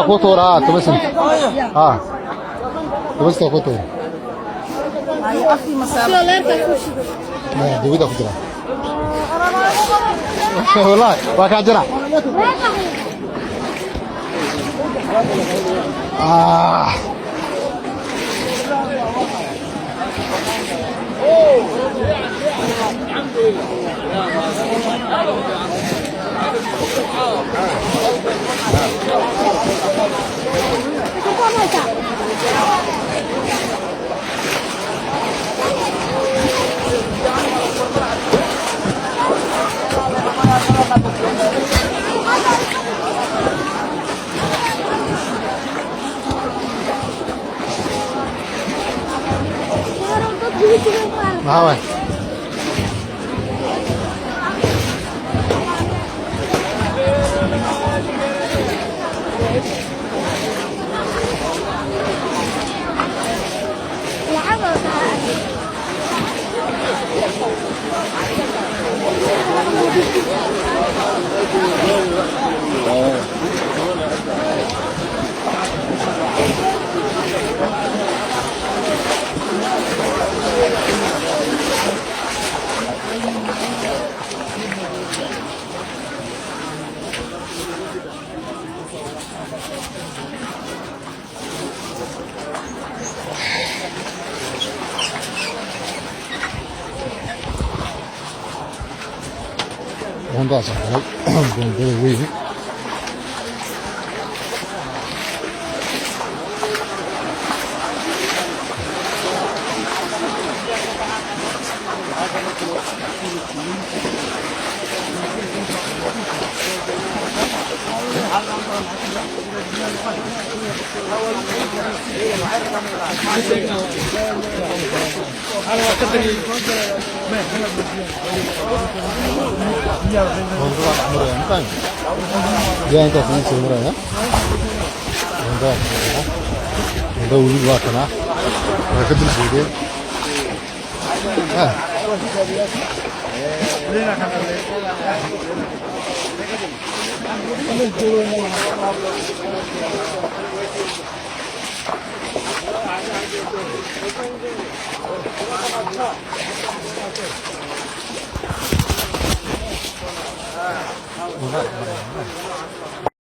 Kotora, tumasin. Tumasin kotora. Dibida ku jira. Wallahi, waa ka jira. Mahal. Ondan sonra böyle wavy. Murah kan? Dia yang kasih murah ya. Udah uli buat na. Mereka tuh sih.